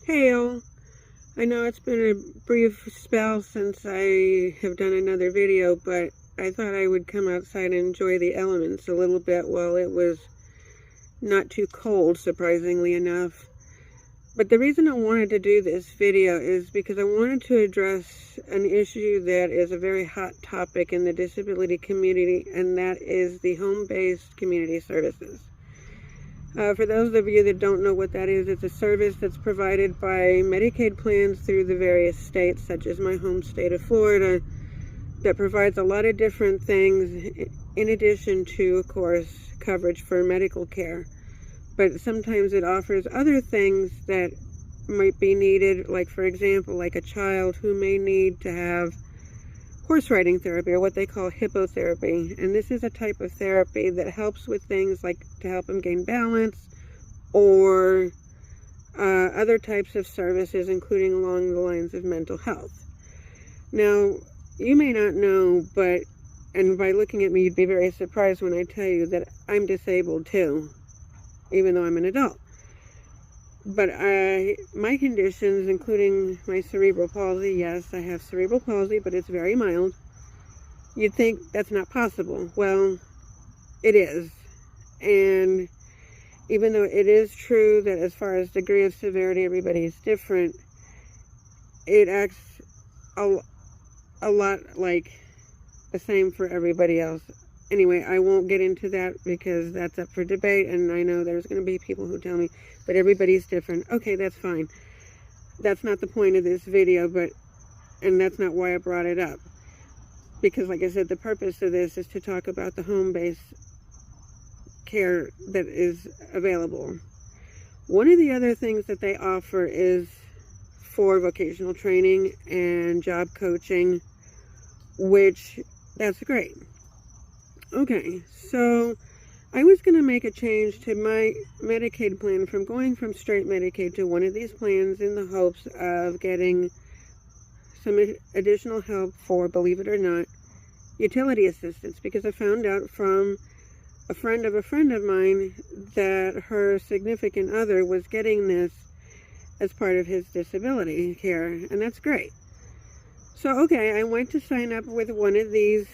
Hey all, I know it's been a brief spell since I have done another video, but I thought I would come outside and enjoy the elements a little bit while it was not too cold, surprisingly enough. But the reason I wanted to do this video is because I wanted to address an issue that is a very hot topic in the disability community, and that is the home-based community services. For those of you that don't know what that is, it's a service that's provided by Medicaid plans through the various states, such as my home state of Florida, that provides a lot of different things in addition to, of course, coverage for medical care. But sometimes it offers other things that might be needed, like, for example, like a child who may need to have horse riding therapy, or what they call hippotherapy. And this is a type of therapy that helps with things like to help them gain balance, or other types of services, including along the lines of mental health. Now, you may not know, and by looking at me, you'd be very surprised when I tell you that I'm disabled too, even though I'm an adult. But my conditions, including my cerebral palsy, yes, I have cerebral palsy, but it's very mild. You'd think that's not possible. Well, it is. And even though it is true that as far as degree of severity, everybody is different, it acts a lot like the same for everybody else. Anyway, I won't get into that because that's up for debate, and I know there's going to be people who tell me, but everybody's different. Okay, that's fine. That's not the point of this video, and that's not why I brought it up. Because, like I said, the purpose of this is to talk about the home-based care that is available. One of the other things that they offer is for vocational training and job coaching, which, that's great. Okay, so I was going to make a change to my Medicaid plan from going from straight Medicaid to one of these plans in the hopes of getting some additional help for, believe it or not, utility assistance, because I found out from a friend of mine that her significant other was getting this as part of his disability care, and that's great. So, okay, I went to sign up with one of these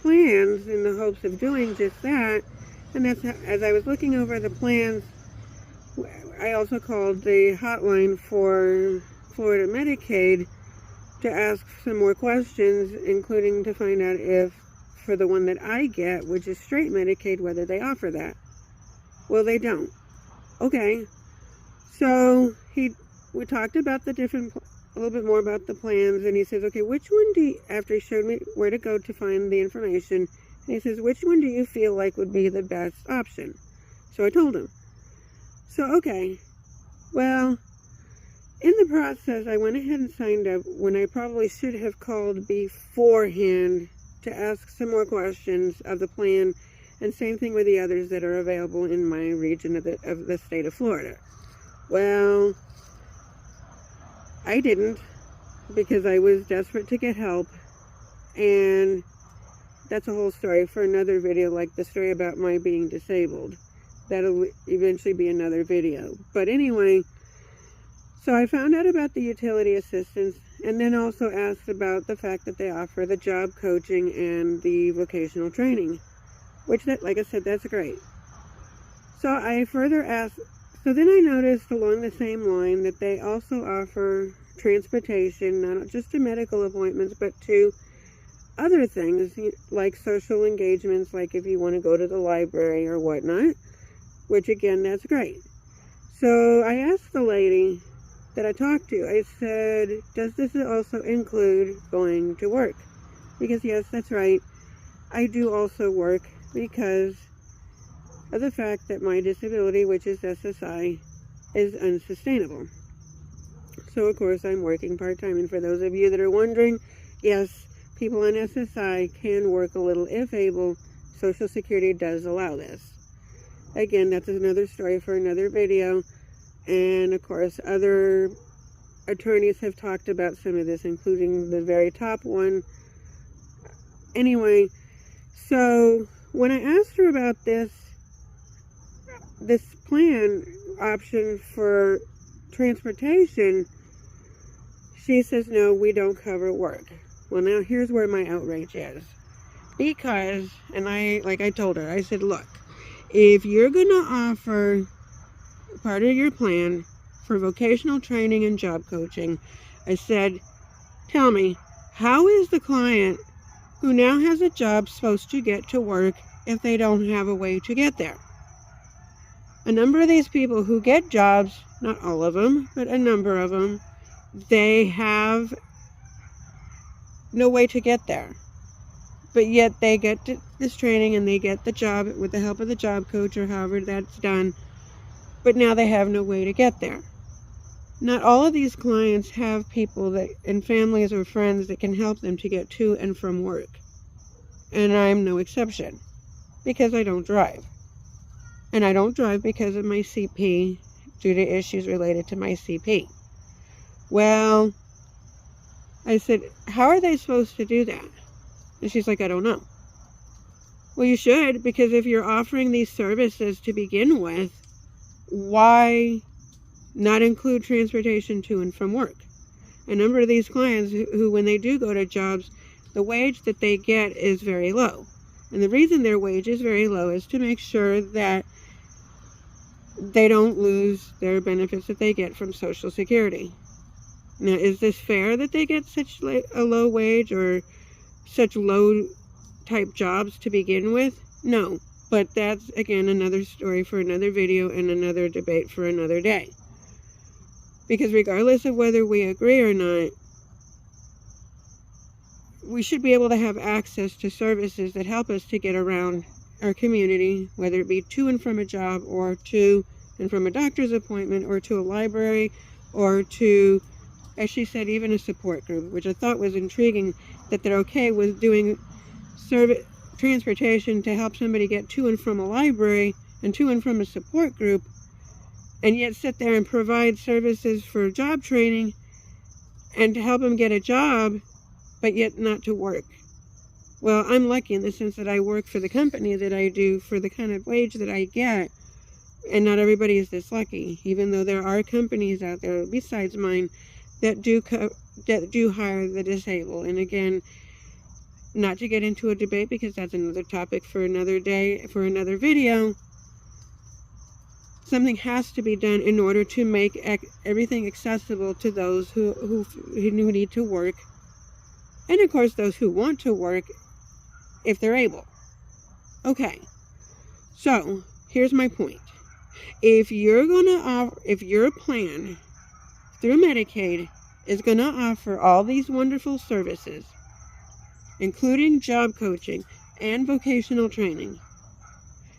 plans in the hopes of doing just that, and that's as I was looking over the plans, I also called the hotline for Florida Medicaid to ask some more questions, including to find out if for the one that I get, which is straight Medicaid, whether they offer that. Well, they don't. Okay, so we talked about the different a little bit more about the plans, and he says, okay, which one do you, after he showed me where to go to find the information, and he says, which one do you feel like would be the best option? So I told him. So, okay, well, in the process, I went ahead and signed up when I probably should have called beforehand to ask some more questions of the plan, and same thing with the others that are available in my region of the state of Florida. Well, I didn't, because I was desperate to get help, and that's a whole story for another video, like the story about my being disabled. That'll eventually be another video. But anyway, so I found out about the utility assistance, and then also asked about the fact that they offer the job coaching and the vocational training, which, like I said, that's great. So I further asked, so then I noticed along the same line that they also offer transportation, not just to medical appointments, but to other things like social engagements, like if you want to go to the library or whatnot, which again, that's great. So I asked the lady that I talked to, I said, does this also include going to work? Because yes, that's right, I do also work because of the fact that my disability, which is SSI, is unsustainable. So, of course, I'm working part-time. And for those of you that are wondering, yes, people on SSI can work a little if able. Social Security does allow this. Again, that's another story for another video. And, of course, other attorneys have talked about some of this, including the very top one. Anyway, so when I asked her about this plan option for transportation, she says, no, we don't cover work. Well, now here's where my outrage is. Because, and I told her, I said, look, if you're going to offer part of your plan for vocational training and job coaching, I said, tell me, how is the client who now has a job supposed to get to work if they don't have a way to get there? A number of these people who get jobs, not all of them, but a number of them, they have no way to get there. But yet they get this training and they get the job with the help of the job coach or however that's done. But now they have no way to get there. Not all of these clients have people that, and families or friends that can help them to get to and from work. And I'm no exception, because I don't drive. And I don't drive because of my CP, due to issues related to my CP. Well, I said, how are they supposed to do that? And she's like, I don't know. Well, you should, because if you're offering these services to begin with, why not include transportation to and from work? A number of these clients who when they do go to jobs, the wage that they get is very low. And the reason their wage is very low is to make sure that they don't lose their benefits that they get from Social Security. Now, is this fair that they get such a low wage or such low type jobs to begin with? No, but that's again another story for another video and another debate for another day. Because regardless of whether we agree or not, we should be able to have access to services that help us to get around our community, whether it be to and from a job or to and from a doctor's appointment or to a library or to, as she said, even a support group, which I thought was intriguing, that they're okay with doing transportation to help somebody get to and from a library and to and from a support group, and yet sit there and provide services for job training and to help them get a job, but yet not to work. Well, I'm lucky in the sense that I work for the company that I do for the kind of wage that I get, and not everybody is this lucky, even though there are companies out there besides mine that do hire the disabled. And again, not to get into a debate because that's another topic for another day, for another video, something has to be done in order to make everything accessible to those who need to work, and of course those who want to work if they're able. Okay, so here's my point. If your plan through Medicaid is going to offer all these wonderful services, including job coaching and vocational training,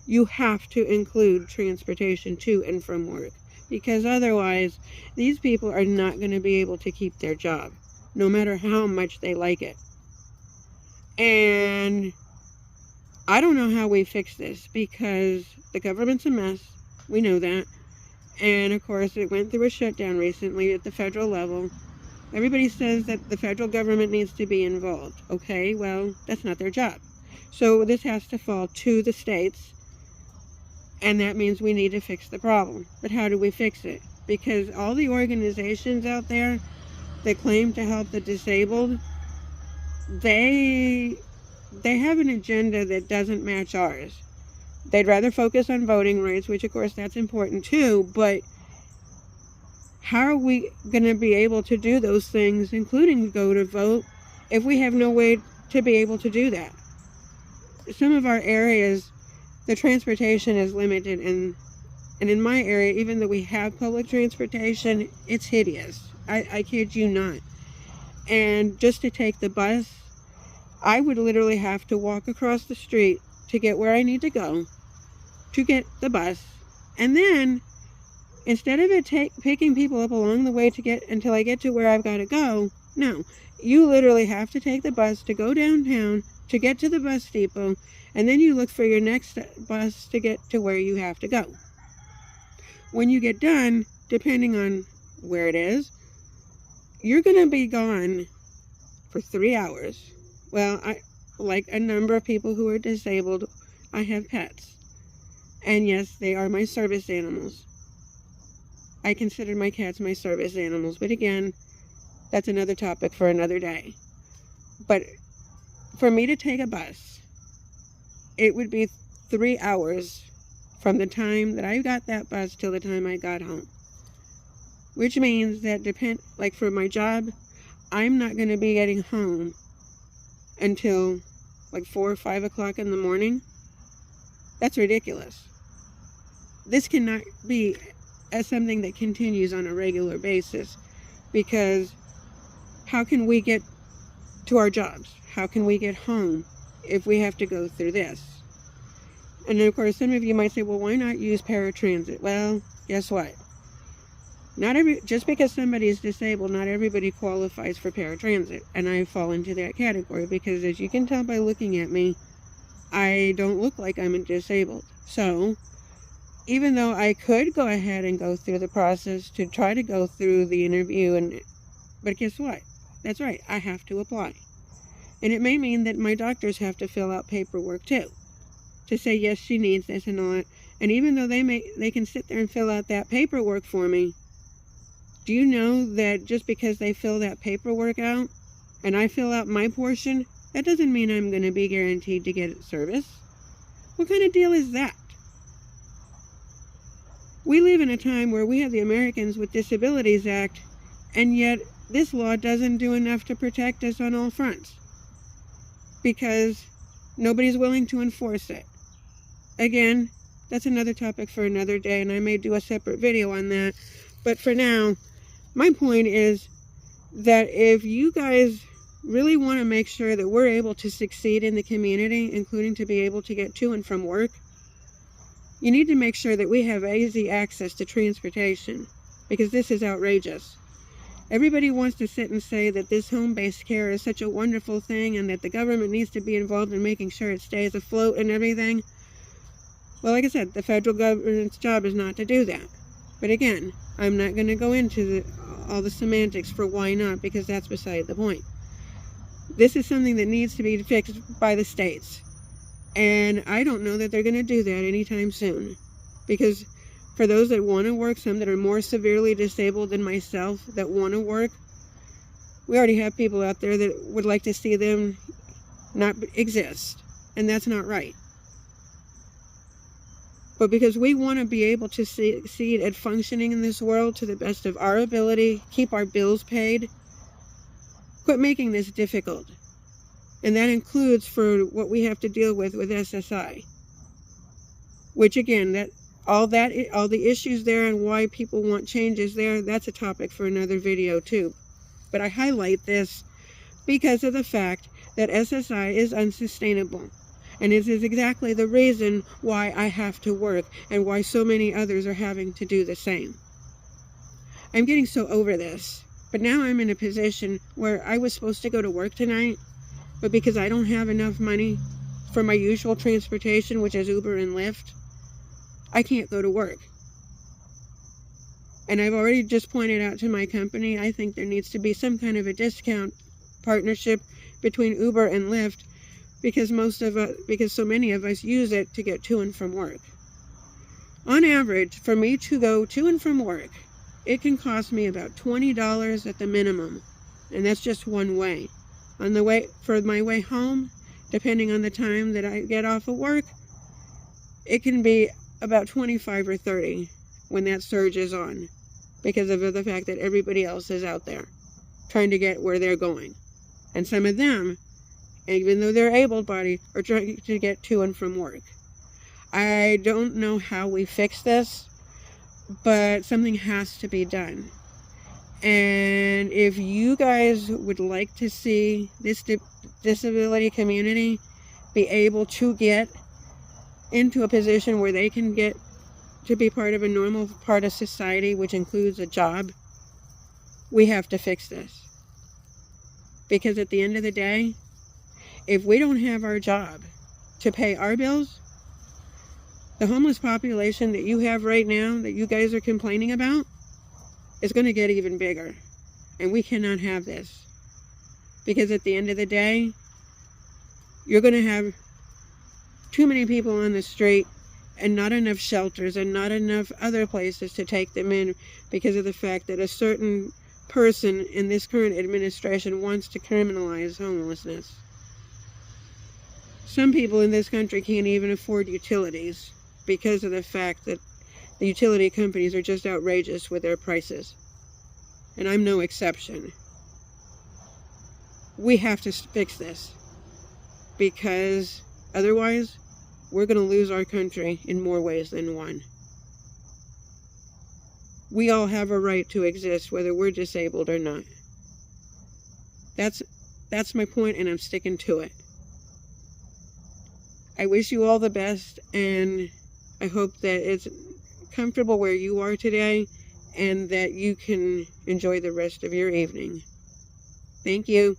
you have to include transportation to and from work, because otherwise these people are not going to be able to keep their job, no matter how much they like it. And I don't know how we fix this, because the government's a mess. We know that. And of course, it went through a shutdown recently at the federal level. Everybody says that the federal government needs to be involved. Okay, well, that's not their job. So this has to fall to the states, and that means we need to fix the problem. But how do we fix it? Because all the organizations out there that claim to help the disabled, they have an agenda that doesn't match ours. They'd rather focus on voting rights, which of course that's important too, but how are we going to be able to do those things, including go to vote, if we have no way to be able to do that? Some of our areas, the transportation is limited, and in my area, even though we have public transportation, it's hideous. I kid you not. And just to take the bus, I would literally have to walk across the street to get where I need to go, to get the bus, and then instead of it picking people up along the way to get until I get to where I've got to go, no, you literally have to take the bus to go downtown to get to the bus depot, and then you look for your next bus to get to where you have to go. When you get done, depending on where it is, you're going to be gone for 3 hours. Well, like a number of people who are disabled, I have pets. And yes, they are my service animals. I consider my cats my service animals. But again, that's another topic for another day. But for me to take a bus, it would be 3 hours from the time that I got that bus till the time I got home. Which means that like for my job, I'm not going to be getting home until like 4 or 5 o'clock in the morning. That's ridiculous. This cannot be as something that continues on a regular basis, because how can we get to our jobs? How can we get home if we have to go through this? And of course, some of you might say, well, why not use paratransit? Well, guess what? Just because somebody is disabled, not everybody qualifies for paratransit. And I fall into that category because, as you can tell by looking at me, I don't look like I'm disabled. So, even though I could go ahead and go through the process to try to go through the interview, but guess what? That's right, I have to apply. And it may mean that my doctors have to fill out paperwork too, to say, yes, she needs this and all that. And even though they can sit there and fill out that paperwork for me, do you know that just because they fill that paperwork out and I fill out my portion, that doesn't mean I'm going to be guaranteed to get service? What kind of deal is that? We live in a time where we have the Americans with Disabilities Act, and yet this law doesn't do enough to protect us on all fronts because nobody's willing to enforce it. Again, that's another topic for another day, and I may do a separate video on that. But for now, my point is that if you guys really want to make sure that we're able to succeed in the community, including to be able to get to and from work, you need to make sure that we have easy access to transportation, because this is outrageous. Everybody wants to sit and say that this home-based care is such a wonderful thing and that the government needs to be involved in making sure it stays afloat and everything. Well, like I said, the federal government's job is not to do that. But again, I'm not going to go into all the semantics for why not, because that's beside the point. This is something that needs to be fixed by the states. And I don't know that they're going to do that anytime soon. Because for those that want to work, some that are more severely disabled than myself that want to work, we already have people out there that would like to see them not exist. And that's not right. But because we want to be able to succeed at functioning in this world to the best of our ability, keep our bills paid, quit making this difficult. And that includes for what we have to deal with SSI. Which again, all the issues there and why people want changes there, that's a topic for another video too. But I highlight this because of the fact that SSI is unsustainable. And this is exactly the reason why I have to work and why so many others are having to do the same. I'm getting so over this, but now I'm in a position where I was supposed to go to work tonight, but because I don't have enough money for my usual transportation, which is Uber and Lyft, I can't go to work. And I've already just pointed out to my company, I think there needs to be some kind of a discount partnership between Uber and Lyft, because so many of us use it to get to and from work. On average, for me to go to and from work, it can cost me about $20 at the minimum, and that's just one way. For my way home, depending on the time that I get off of work, it can be about 25 or 30 when that surge is on, because of the fact that everybody else is out there trying to get where they're going. And some of them, even though they're able-bodied, are trying to get to and from work. I don't know how we fix this, but something has to be done. And if you guys would like to see this disability community be able to get into a position where they can get to be part of a normal part of society, which includes a job, we have to fix this. Because at the end of the day, if we don't have our job to pay our bills, the homeless population that you have right now, that you guys are complaining about, is going to get even bigger. And we cannot have this. Because at the end of the day, you're going to have too many people on the street, and not enough shelters and not enough other places to take them in because of the fact that a certain person in this current administration wants to criminalize homelessness. Some people in this country can't even afford utilities because of the fact that the utility companies are just outrageous with their prices. And I'm no exception. We have to fix this because otherwise we're going to lose our country in more ways than one. We all have a right to exist whether we're disabled or not. That's my point, and I'm sticking to it. I wish you all the best, and I hope that it's comfortable where you are today and that you can enjoy the rest of your evening. Thank you.